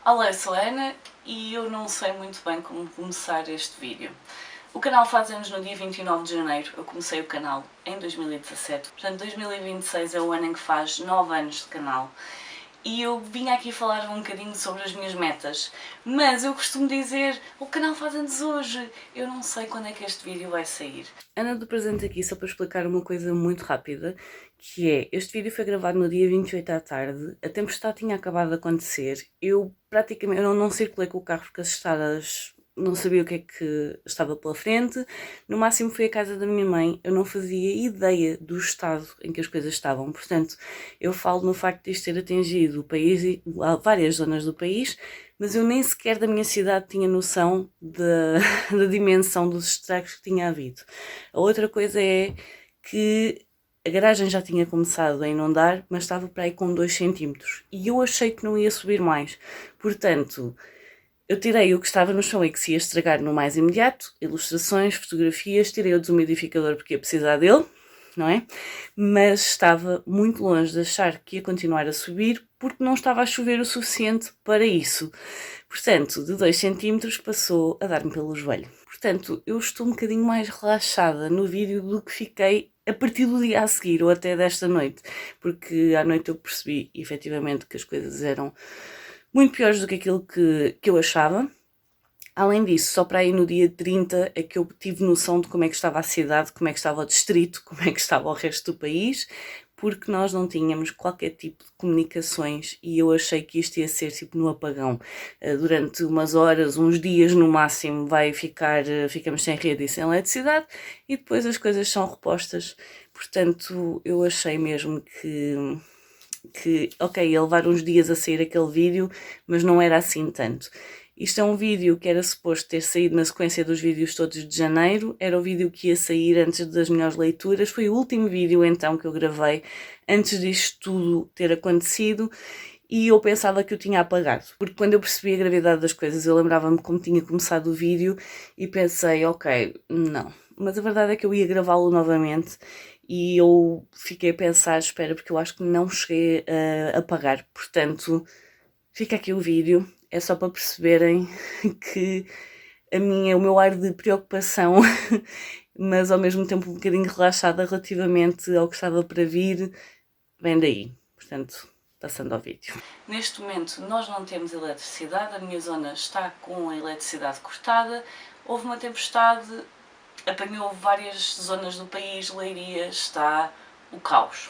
Olá, eu sou a Ana e eu não sei muito bem como começar este vídeo. O canal faz anos no dia 29 de janeiro, eu comecei o canal em 2017, portanto 2026 é o ano em que faz 9 anos de canal. E eu vim aqui falar um bocadinho sobre as minhas metas, mas eu costumo dizer, o canal faz anos hoje, eu não sei quando é que este vídeo vai sair. Ana do presente aqui só para explicar uma coisa muito rápida, que é, este vídeo foi gravado no dia 28 à tarde, a tempestade tinha acabado de acontecer, eu praticamente não circulei com o carro porque as estradas não sabia o que é que estava pela frente, no máximo fui à casa da minha mãe, eu não fazia ideia do estado em que as coisas estavam, portanto eu falo no facto de isto ter atingido o país e várias zonas do país, mas eu nem sequer da minha cidade tinha noção da dimensão dos estragos que tinha havido. A outra coisa é que a garagem já tinha começado a inundar, mas estava para aí com 2 centímetros e eu achei que não ia subir mais, portanto eu tirei o que estava no chão e que se ia estragar no mais imediato, ilustrações, fotografias, tirei o desumidificador porque ia precisar dele, não é? Mas estava muito longe de achar que ia continuar a subir porque não estava a chover o suficiente para isso. Portanto, de 2 centímetros passou a dar-me pelo joelho. Portanto, eu estou um bocadinho mais relaxada no vídeo do que fiquei a partir do dia a seguir ou até desta noite, porque à noite eu percebi efetivamente que as coisas eram muito piores do que aquilo que eu achava. Além disso, só para aí no dia 30 é que eu tive noção de como é que estava a cidade, como é que estava o distrito, como é que estava o resto do país, porque nós não tínhamos qualquer tipo de comunicações e eu achei que isto ia ser tipo no apagão. Durante umas horas, uns dias no máximo, ficamos sem rede e sem eletricidade e depois as coisas são repostas. Portanto, eu achei mesmo que ok, ia levar uns dias a sair aquele vídeo, mas não era assim tanto. Isto é um vídeo que era suposto ter saído na sequência dos vídeos todos de janeiro, era o vídeo que ia sair antes das melhores leituras, foi o último vídeo então que eu gravei antes disto tudo ter acontecido e eu pensava que eu tinha apagado, porque quando eu percebi a gravidade das coisas eu lembrava-me como tinha começado o vídeo e pensei, ok, não, mas a verdade é que eu ia gravá-lo novamente e eu fiquei a pensar, espera, porque eu acho que não cheguei a apagar, portanto fica aqui o vídeo, é só para perceberem que o meu ar de preocupação, mas ao mesmo tempo um bocadinho relaxada relativamente ao que estava para vir, vem daí, portanto passando ao vídeo. Neste momento nós não temos eletricidade, a minha zona está com a eletricidade cortada, houve uma tempestade, apanhou várias zonas do país, Leiria, está o caos.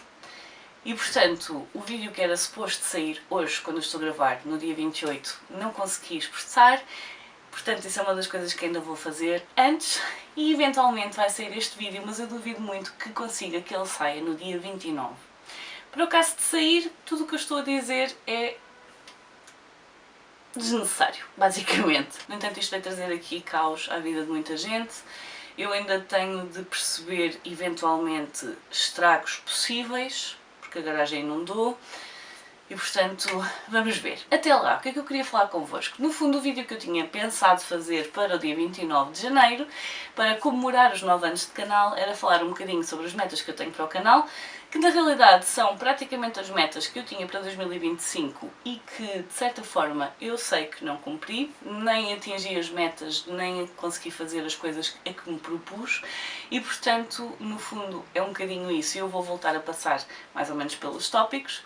E portanto, o vídeo que era suposto sair hoje, quando eu estou a gravar, no dia 28, não consegui expressar, portanto isso é uma das coisas que ainda vou fazer antes e eventualmente vai sair este vídeo, mas eu duvido muito que consiga que ele saia no dia 29. Para o caso de sair, tudo o que eu estou a dizer é desnecessário, basicamente. No entanto, isto vai trazer aqui caos à vida de muita gente. Eu ainda tenho de perceber, eventualmente, estragos possíveis, porque a garagem inundou. E portanto, vamos ver. Até lá, o que é que eu queria falar convosco? No fundo, o vídeo que eu tinha pensado fazer para o dia 29 de janeiro, para comemorar os 9 anos de canal, era falar um bocadinho sobre as metas que eu tenho para o canal, que na realidade são praticamente as metas que eu tinha para 2025 e que, de certa forma, eu sei que não cumpri, nem atingi as metas, nem consegui fazer as coisas a que me propus e, portanto, no fundo, é um bocadinho isso. Eu vou voltar a passar mais ou menos pelos tópicos.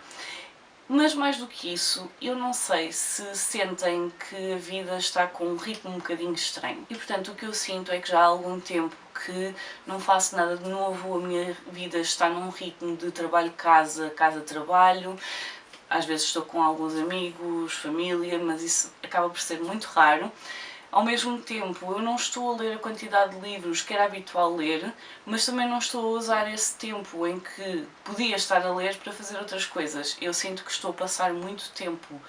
Mas mais do que isso, eu não sei se sentem que a vida está com um ritmo um bocadinho estranho. E portanto o que eu sinto é que já há algum tempo que não faço nada de novo, a minha vida está num ritmo de trabalho-casa, casa-trabalho. Às vezes estou com alguns amigos, família, mas isso acaba por ser muito raro. Ao mesmo tempo, eu não estou a ler a quantidade de livros que era habitual ler, mas também não estou a usar esse tempo em que podia estar a ler para fazer outras coisas. Eu sinto que estou a passar muito tempo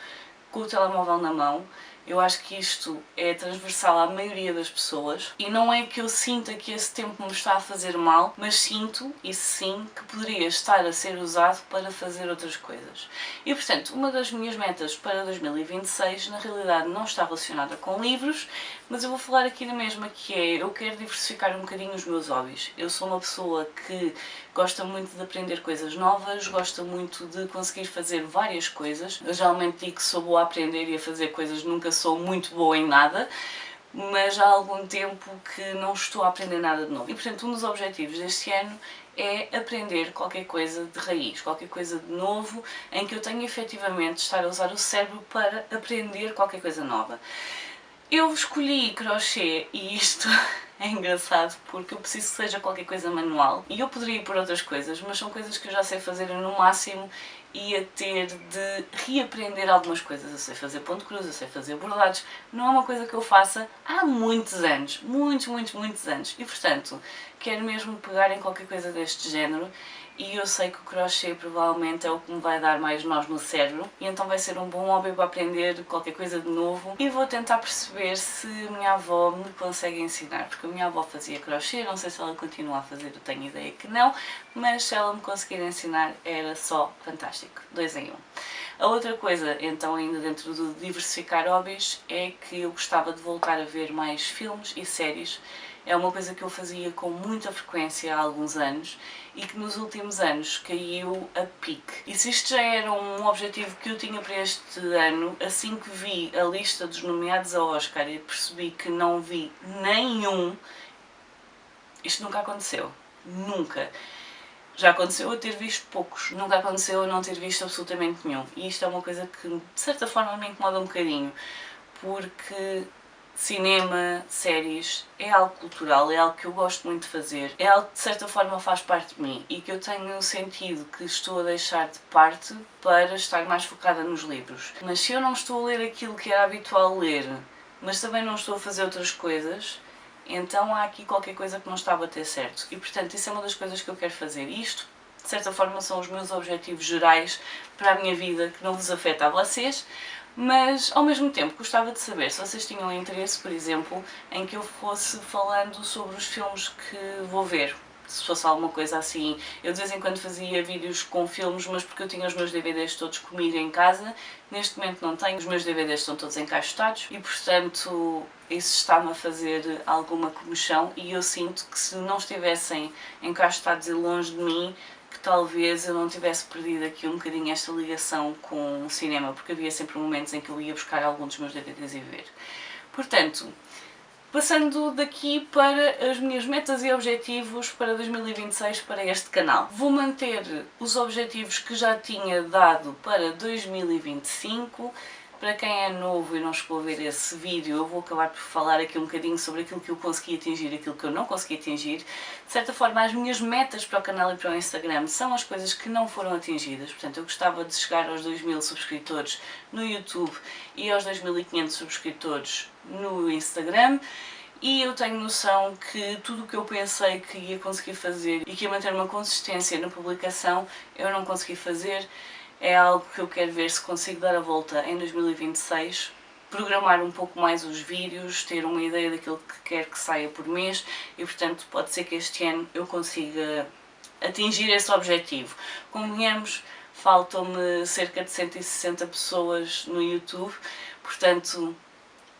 com o telemóvel na mão Eu acho que isto é transversal à maioria das pessoas e não é que eu sinta que esse tempo me está a fazer mal, mas sinto, isso sim, que poderia estar a ser usado para fazer outras coisas. E portanto, uma das minhas metas para 2026 na realidade não está relacionada com livros, mas eu vou falar aqui na mesma, que é, eu quero diversificar um bocadinho os meus hobbies. Eu sou uma pessoa que gosta muito de aprender coisas novas, gosta muito de conseguir fazer várias coisas. Eu geralmente digo que sou boa a aprender e a fazer coisas, nunca sou muito boa em nada, mas há algum tempo que não estou a aprender nada de novo. E portanto, um dos objetivos deste ano é aprender qualquer coisa de raiz, qualquer coisa de novo, em que eu tenha efetivamente de estar a usar o cérebro para aprender qualquer coisa nova. Eu escolhi crochê e isto é engraçado porque eu preciso que seja qualquer coisa manual e eu poderia ir por outras coisas, mas são coisas que eu já sei fazer e no máximo ia ter de reaprender algumas coisas. Eu sei fazer ponto cruz, eu sei fazer bordados, não é uma coisa que eu faça há muitos anos, muitos anos, e portanto quero mesmo pegar em qualquer coisa deste género. E eu sei que o crochê provavelmente é o que me vai dar mais nós no cérebro e então vai ser um bom hobby para aprender qualquer coisa de novo e vou tentar perceber se a minha avó me consegue ensinar, porque a minha avó fazia crochê, não sei se ela continua a fazer, eu tenho ideia que não, mas se ela me conseguir ensinar era só fantástico, 2 em 1. A outra coisa, então, ainda dentro do diversificar hobbies, é que eu gostava de voltar a ver mais filmes e séries. É uma coisa que eu fazia com muita frequência há alguns anos e que nos últimos anos caiu a pique. E se isto já era um objetivo que eu tinha para este ano, assim que vi a lista dos nomeados ao Oscar e percebi que não vi nenhum, isto nunca aconteceu. Nunca. Já aconteceu eu ter visto poucos, nunca aconteceu eu não ter visto absolutamente nenhum. E isto é uma coisa que, de certa forma, me incomoda um bocadinho, porque cinema, séries, é algo cultural, é algo que eu gosto muito de fazer, é algo que de certa forma faz parte de mim e que eu tenho sentido que estou a deixar de parte para estar mais focada nos livros. Mas se eu não estou a ler aquilo que era habitual ler, mas também não estou a fazer outras coisas, então há aqui qualquer coisa que não está a bater certo. E portanto isso é uma das coisas que eu quero fazer. Isto, de certa forma, são os meus objetivos gerais para a minha vida, que não vos afeta a vocês, mas ao mesmo tempo gostava de saber se vocês tinham interesse, por exemplo, em que eu fosse falando sobre os filmes que vou ver. Se fosse alguma coisa assim, eu de vez em quando fazia vídeos com filmes, mas porque eu tinha os meus DVDs todos comigo em casa. Neste momento não tenho, os meus DVDs estão todos encaixotados e portanto isso está-me a fazer alguma comichão e eu sinto que se não estivessem encaixotados e longe de mim, que talvez eu não tivesse perdido aqui um bocadinho esta ligação com o cinema, porque havia sempre momentos em que eu ia buscar alguns dos meus DVDs e ver. Portanto, passando daqui para as minhas metas e objetivos para 2026 para este canal. Vou manter os objetivos que já tinha dado para 2025. Para quem é novo e não chegou a ver esse vídeo, eu vou acabar por falar aqui um bocadinho sobre aquilo que eu consegui atingir e aquilo que eu não consegui atingir. De certa forma, as minhas metas para o canal e para o Instagram são as coisas que não foram atingidas. Portanto, eu gostava de chegar aos 2000 subscritores no YouTube e aos 2500 subscritores no Instagram. E eu tenho noção que tudo o que eu pensei que ia conseguir fazer e que ia manter uma consistência na publicação, eu não consegui fazer. É algo que eu quero ver se consigo dar a volta em 2026, programar um pouco mais os vídeos, ter uma ideia daquilo que quero que saia por mês e, portanto, pode ser que este ano eu consiga atingir esse objetivo. Convenhamos, faltam-me cerca de 160 pessoas no YouTube, portanto,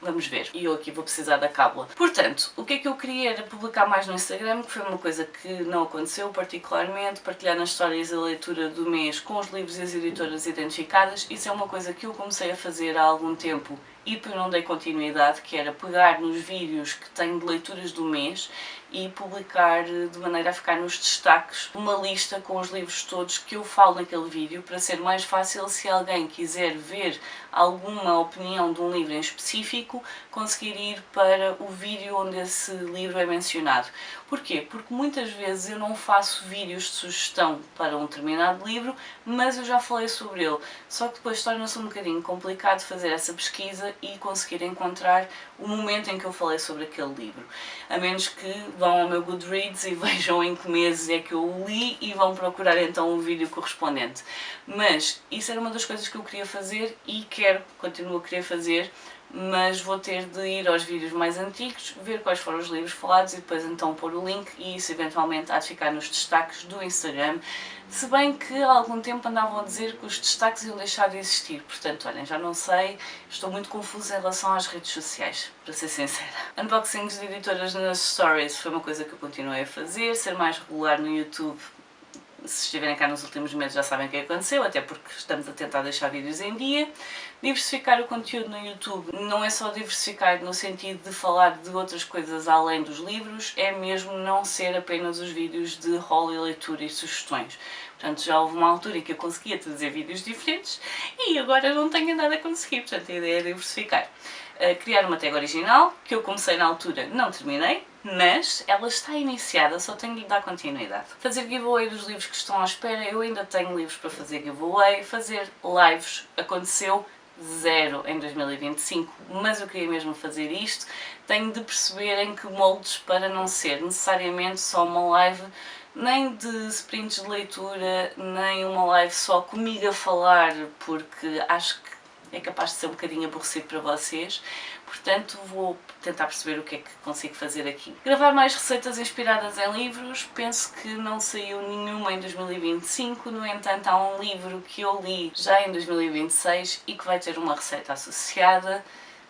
vamos ver. E eu aqui vou precisar da cábula. Portanto, o que é que eu queria era publicar mais no Instagram, que foi uma coisa que não aconteceu particularmente, partilhar nas histórias e a leitura do mês com os livros e as editoras identificadas. Isso é uma coisa que eu comecei a fazer há algum tempo e depois não dei continuidade, que era pegar nos vídeos que tenho de leituras do mês e publicar de maneira a ficar nos destaques uma lista com os livros todos que eu falo naquele vídeo, para ser mais fácil se alguém quiser ver alguma opinião de um livro em específico, conseguir ir para o vídeo onde esse livro é mencionado. Porquê? Porque muitas vezes eu não faço vídeos de sugestão para um determinado livro, mas eu já falei sobre ele, só que depois torna-se um bocadinho complicado fazer essa pesquisa pessoa e conseguir encontrar o momento em que eu falei sobre aquele livro. A menos que vão ao meu Goodreads e vejam em que meses é que eu o li e vão procurar então o vídeo correspondente. Mas isso era uma das coisas que eu queria fazer e continuo a querer fazer, mas vou ter de ir aos vídeos mais antigos, ver quais foram os livros falados e depois então pôr o link, e isso eventualmente há de ficar nos destaques do Instagram, se bem que há algum tempo andavam a dizer que os destaques iam deixar de existir, portanto, olhem, já não sei, estou muito confusa em relação às redes sociais, para ser sincera. Unboxings de editoras nas stories foi uma coisa que eu continuei a fazer, ser mais regular no YouTube. Se estiverem cá nos últimos meses já sabem o que aconteceu, até porque estamos a tentar deixar vídeos em dia. Diversificar o conteúdo no YouTube não é só diversificar no sentido de falar de outras coisas além dos livros, é mesmo não ser apenas os vídeos de hall e leitura e sugestões. Portanto, já houve uma altura em que eu conseguia trazer vídeos diferentes e agora não tenho nada a conseguir, portanto a ideia é diversificar. Criar uma tag original, que eu comecei na altura, não terminei, mas ela está iniciada, só tenho de lhe dar continuidade. Fazer giveaway dos livros que estão à espera, eu ainda tenho livros para fazer giveaway. Fazer lives aconteceu zero em 2025, mas eu queria mesmo fazer isto. Tenho de perceber em que moldes para não ser necessariamente só uma live nem de sprints de leitura, nem uma live só comigo a falar, porque acho que é capaz de ser um bocadinho aborrecido para vocês, portanto vou tentar perceber o que é que consigo fazer aqui. Gravar mais receitas inspiradas em livros, penso que não saiu nenhuma em 2025, no entanto há um livro que eu li já em 2026 e que vai ter uma receita associada,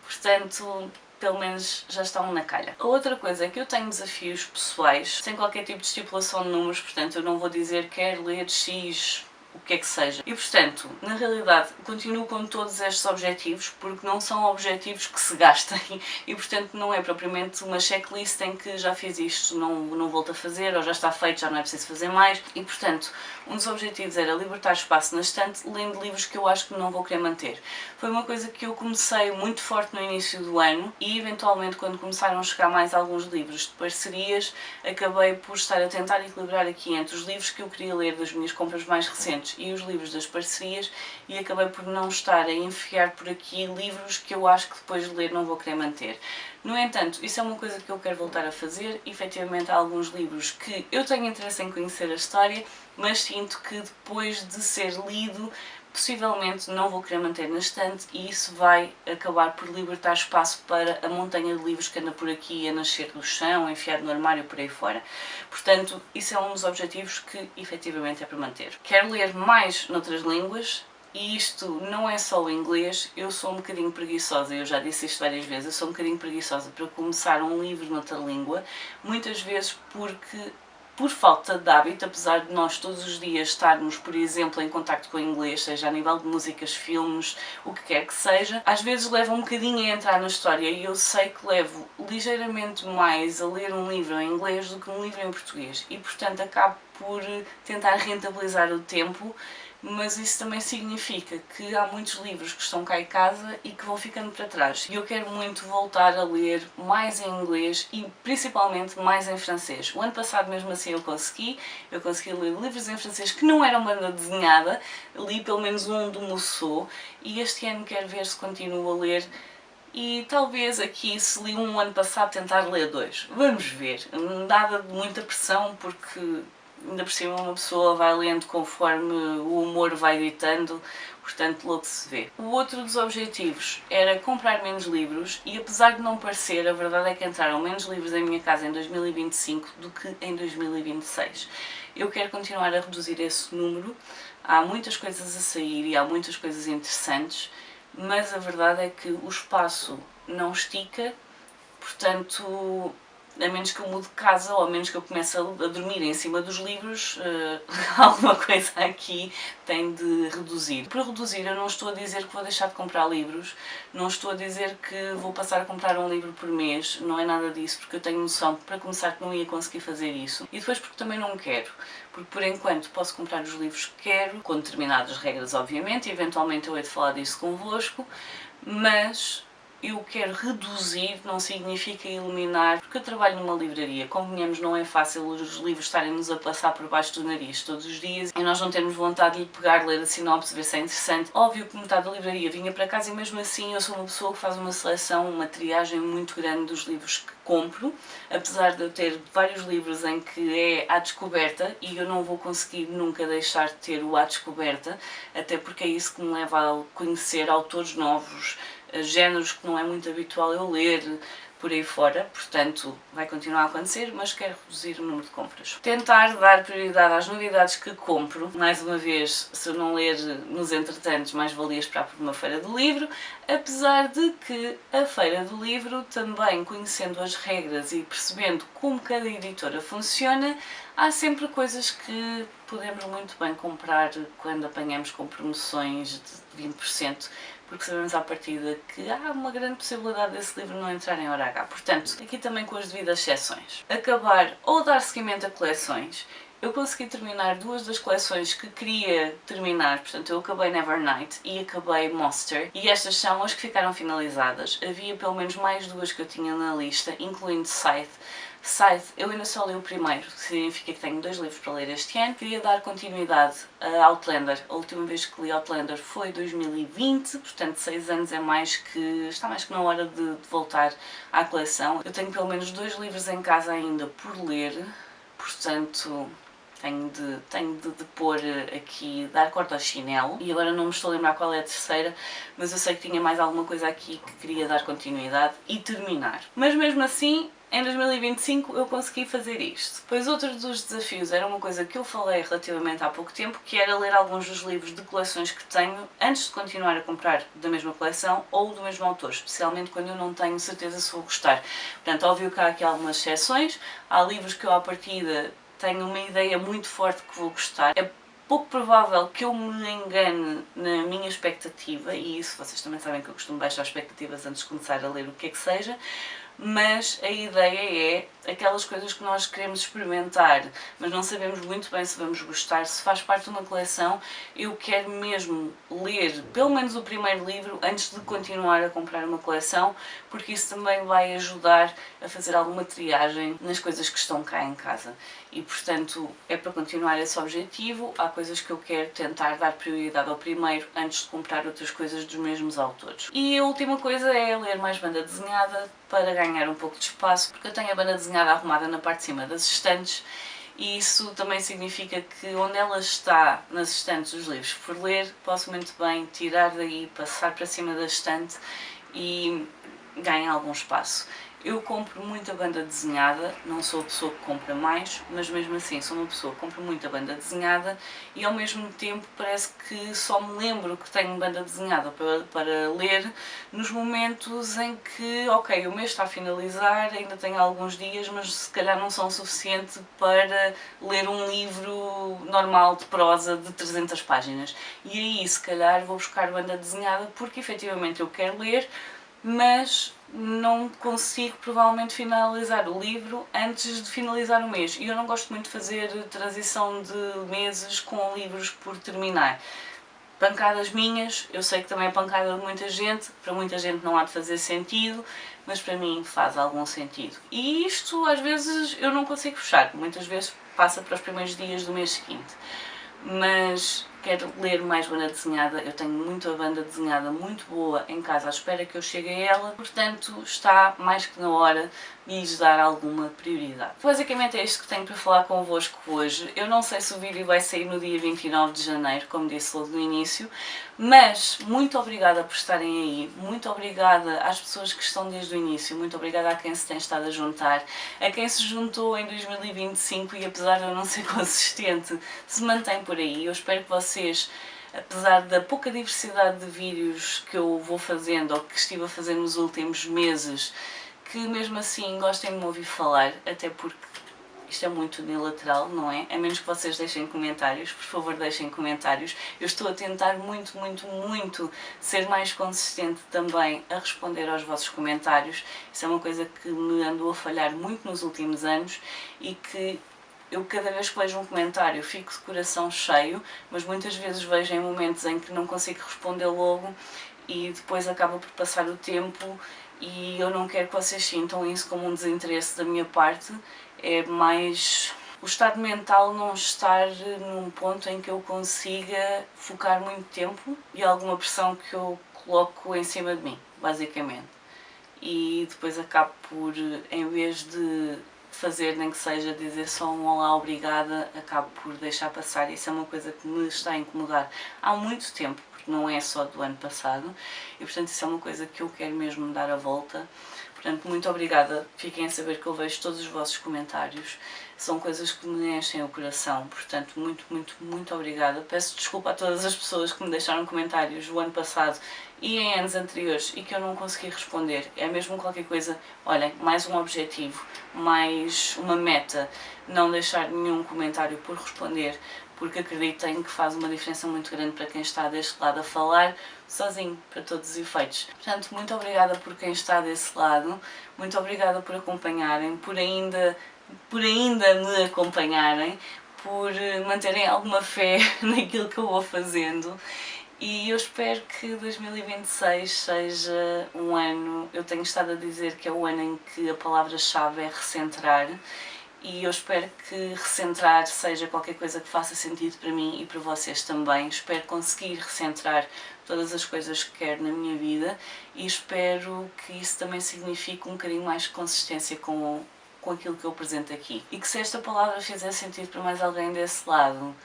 portanto pelo menos já estão na calha. A outra coisa é que eu tenho desafios pessoais, sem qualquer tipo de estipulação de números, portanto eu não vou dizer quero ler X, o que é que seja. E portanto, na realidade, continuo com todos estes objetivos, porque não são objetivos que se gastem e portanto não é propriamente uma checklist em que já fiz isto, não volto a fazer, ou já está feito, já não é preciso fazer mais. E portanto, um dos objetivos era libertar espaço na estante, lendo livros que eu acho que não vou querer manter. Foi uma coisa que eu comecei muito forte no início do ano e eventualmente quando começaram a chegar mais alguns livros de parcerias, acabei por estar a tentar equilibrar aqui entre os livros que eu queria ler das minhas compras mais recentes e os livros das parcerias, e acabei por não estar a enfiar por aqui livros que eu acho que depois de ler não vou querer manter. No entanto, isso é uma coisa que eu quero voltar a fazer. Efetivamente há alguns livros que eu tenho interesse em conhecer a história, mas sinto que depois de ser lido possivelmente não vou querer manter na estante e isso vai acabar por libertar espaço para a montanha de livros que anda por aqui a nascer do chão, enfiado no armário por aí fora. Portanto, isso é um dos objetivos que efetivamente é para manter. Quero ler mais noutras línguas. E isto não é só o inglês, eu sou um bocadinho preguiçosa, eu já disse isto várias vezes, eu sou um bocadinho preguiçosa para começar um livro noutra língua, muitas vezes porque por falta de hábito, apesar de nós todos os dias estarmos, por exemplo, em contacto com o inglês, seja a nível de músicas, filmes, o que quer que seja, às vezes leva um bocadinho a entrar na história e eu sei que levo ligeiramente mais a ler um livro em inglês do que um livro em português e, portanto, acabo por tentar rentabilizar o tempo, mas isso também significa que há muitos livros que estão cá em casa e que vão ficando para trás. E eu quero muito voltar a ler mais em inglês e principalmente mais em francês. O ano passado mesmo assim eu consegui ler livros em francês que não eram banda desenhada, li pelo menos um do Musso e este ano quero ver se continuo a ler. E talvez aqui, se li um ano passado, tentar ler dois. Vamos ver. Nada de muita pressão, porque ainda por cima uma pessoa vai lendo conforme o humor vai ditando, portanto logo se vê. O outro dos objetivos era comprar menos livros e apesar de não parecer, a verdade é que entraram menos livros em minha casa em 2025 do que em 2026. Eu quero continuar a reduzir esse número, há muitas coisas a sair e há muitas coisas interessantes, mas a verdade é que o espaço não estica, portanto, a menos que eu mude de casa ou a menos que eu comece a dormir em cima dos livros, alguma coisa aqui tem de reduzir. Para reduzir eu não estou a dizer que vou deixar de comprar livros, não estou a dizer que vou passar a comprar um livro por mês, não é nada disso, porque eu tenho noção que para começar que não ia conseguir fazer isso e depois porque também não quero, porque por enquanto posso comprar os livros que quero, com determinadas regras obviamente, e eventualmente eu hei de falar disso convosco, mas eu quero reduzir, não significa eliminar, porque eu trabalho numa livraria, convenhamos, não é fácil os livros estarem-nos a passar por baixo do nariz todos os dias e nós não temos vontade de lhe pegar, ler a sinopse, ver se é interessante. Óbvio que metade da livraria vinha para casa e mesmo assim eu sou uma pessoa que faz uma seleção, uma triagem muito grande dos livros que compro, apesar de eu ter vários livros em que é à descoberta e eu não vou conseguir nunca deixar de ter o à descoberta, até porque é isso que me leva a conhecer autores novos, géneros que não é muito habitual eu ler, por aí fora, portanto vai continuar a acontecer, mas quero reduzir o número de compras. Tentar dar prioridade às novidades que compro, mais uma vez, se eu não ler nos entretantos, mais valia esperar por uma feira do livro, apesar de que a feira do livro, também conhecendo as regras e percebendo como cada editora funciona, há sempre coisas que podemos muito bem comprar quando apanhamos com promoções de 20%, porque sabemos à partida que há uma grande possibilidade desse livro não entrar em hora H. Portanto, aqui também com as devidas exceções. Acabar ou dar seguimento a coleções. Eu consegui terminar duas das coleções que queria terminar, portanto eu acabei Nevernight e acabei Monster, e estas são as que ficaram finalizadas. Havia pelo menos mais duas que eu tinha na lista, incluindo Scythe. Scythe, eu ainda só li o primeiro, que significa que tenho 2 livros para ler este ano. Queria dar continuidade a Outlander. A última vez que li Outlander foi 2020, portanto 6 anos é mais que... está mais que na hora de voltar à coleção. Eu tenho pelo menos 2 livros em casa ainda por ler, portanto tenho de pôr aqui, dar corda ao chinelo, e agora não me estou a lembrar qual é a terceira, mas eu sei que tinha mais alguma coisa aqui que queria dar continuidade e terminar. Mas mesmo assim, em 2025 eu consegui fazer isto. Pois outro dos desafios era uma coisa que eu falei relativamente há pouco tempo, que era ler alguns dos livros de coleções que tenho antes de continuar a comprar da mesma coleção ou do mesmo autor, especialmente quando eu não tenho certeza se vou gostar. Portanto, óbvio que há aqui algumas exceções, há livros que eu à partida tenho uma ideia muito forte que vou gostar. É pouco provável que eu me engane na minha expectativa, e isso vocês também sabem que eu costumo baixar expectativas antes de começar a ler o que é que seja, mas a ideia é aquelas coisas que nós queremos experimentar, mas não sabemos muito bem se vamos gostar, se faz parte de uma coleção. Eu quero mesmo ler pelo menos o primeiro livro antes de continuar a comprar uma coleção, porque isso também vai ajudar a fazer alguma triagem nas coisas que estão cá em casa. E portanto é para continuar esse objetivo. Há coisas que eu quero tentar dar prioridade ao primeiro antes de comprar outras coisas dos mesmos autores. E a última coisa é ler mais banda desenhada para ganhar um pouco de espaço, porque eu tenho a banda desenhada arrumada na parte de cima das estantes e isso também significa que onde ela está nas estantes dos livros por ler, posso muito bem tirar daí, passar para cima da estante e ganhar algum espaço. Eu compro muita banda desenhada, não sou a pessoa que compra mais, mas mesmo assim sou uma pessoa que compra muita banda desenhada e ao mesmo tempo parece que só me lembro que tenho banda desenhada para ler nos momentos em que, ok, o mês está a finalizar, ainda tenho alguns dias, mas se calhar não são o suficiente para ler um livro normal de prosa de 300 páginas. E aí se calhar vou buscar banda desenhada porque efetivamente eu quero ler, mas não consigo provavelmente finalizar o livro antes de finalizar o mês. E eu não gosto muito de fazer transição de meses com livros por terminar. Pancadas minhas, eu sei que também é pancada de muita gente, para muita gente não há de fazer sentido, mas para mim faz algum sentido. E isto às vezes eu não consigo fechar, muitas vezes passa para os primeiros dias do mês seguinte. Mas quero ler mais banda desenhada, eu tenho muita banda desenhada muito boa em casa à espera que eu chegue a ela, portanto está mais que na hora de lhes dar alguma prioridade. Basicamente é isto que tenho para falar convosco hoje. Eu não sei se o vídeo vai sair no dia 29 de janeiro, como disse logo no início, mas muito obrigada por estarem aí, muito obrigada às pessoas que estão desde o início, muito obrigada a quem se tem estado a juntar, a quem se juntou em 2025 e apesar de eu não ser consistente, se mantém por aí. Eu espero que vocês, apesar da pouca diversidade de vídeos que eu vou fazendo ou que estive a fazer nos últimos meses, que mesmo assim gostem de me ouvir falar, até porque isto é muito unilateral, não é? A menos que vocês deixem comentários, por favor deixem comentários. Eu estou a tentar muito ser mais consistente também a responder aos vossos comentários. Isso é uma coisa que me andou a falhar muito nos últimos anos e que eu cada vez que vejo um comentário fico de coração cheio, mas muitas vezes vejo em momentos em que não consigo responder logo e depois acaba por passar o tempo e eu não quero que vocês sintam isso como um desinteresse da minha parte, é mais o estado mental não estar num ponto em que eu consiga focar muito tempo e alguma pressão que eu coloco em cima de mim, basicamente. E depois acabo por, em vez de fazer, nem que seja dizer só um olá, obrigada, acabo por deixar passar. Isso é uma coisa que me está a incomodar há muito tempo, porque não é só do ano passado, e portanto isso é uma coisa que eu quero mesmo dar a volta. Portanto, muito obrigada, fiquem a saber que eu vejo todos os vossos comentários, são coisas que me enchem o coração, portanto, muito obrigada. Peço desculpa a todas as pessoas que me deixaram comentários o ano passado e em anos anteriores e que eu não consegui responder. É mesmo qualquer coisa, olhem, mais um objetivo, mais uma meta, não deixar nenhum comentário por responder, porque acreditem que faz uma diferença muito grande para quem está deste lado a falar, sozinho, para todos os efeitos. Portanto, muito obrigada por quem está desse lado, muito obrigada por acompanharem, por ainda me acompanharem, por manterem alguma fé naquilo que eu vou fazendo. E eu espero que 2026 seja um ano, eu tenho estado a dizer que é o ano em que a palavra-chave é recentrar, e eu espero que recentrar seja qualquer coisa que faça sentido para mim e para vocês também. Espero conseguir recentrar todas as coisas que quero na minha vida e espero que isso também signifique um bocadinho mais de consistência com aquilo que eu apresento aqui. E que se esta palavra fizer sentido para mais alguém desse lado,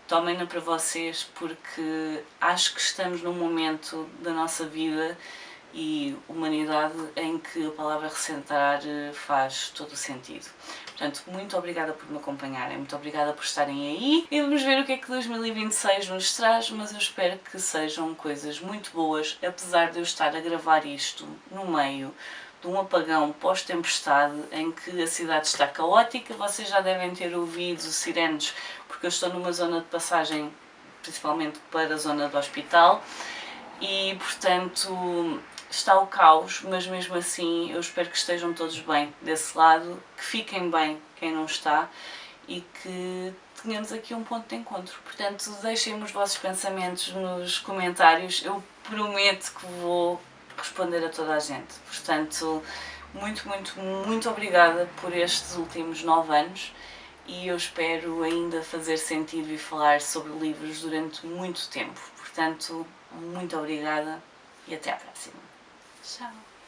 tomem-na para vocês, porque acho que estamos num momento da nossa vida e humanidade em que a palavra recentrar faz todo o sentido. Portanto, muito obrigada por me acompanharem, muito obrigada por estarem aí e vamos ver o que é que 2026 nos traz, mas eu espero que sejam coisas muito boas, apesar de eu estar a gravar isto no meio de um apagão pós-tempestade em que a cidade está caótica. Vocês já devem ter ouvido sirenes, porque eu estou numa zona de passagem, principalmente para a zona do hospital, e portanto está o caos, mas mesmo assim eu espero que estejam todos bem desse lado, que fiquem bem quem não está e que tenhamos aqui um ponto de encontro. Portanto, deixem-me os vossos pensamentos nos comentários, eu prometo que vou responder a toda a gente. Portanto, muito obrigada por estes últimos 9 anos e eu espero ainda fazer sentido e falar sobre livros durante muito tempo. Portanto, muito obrigada e até à próxima. Tchau!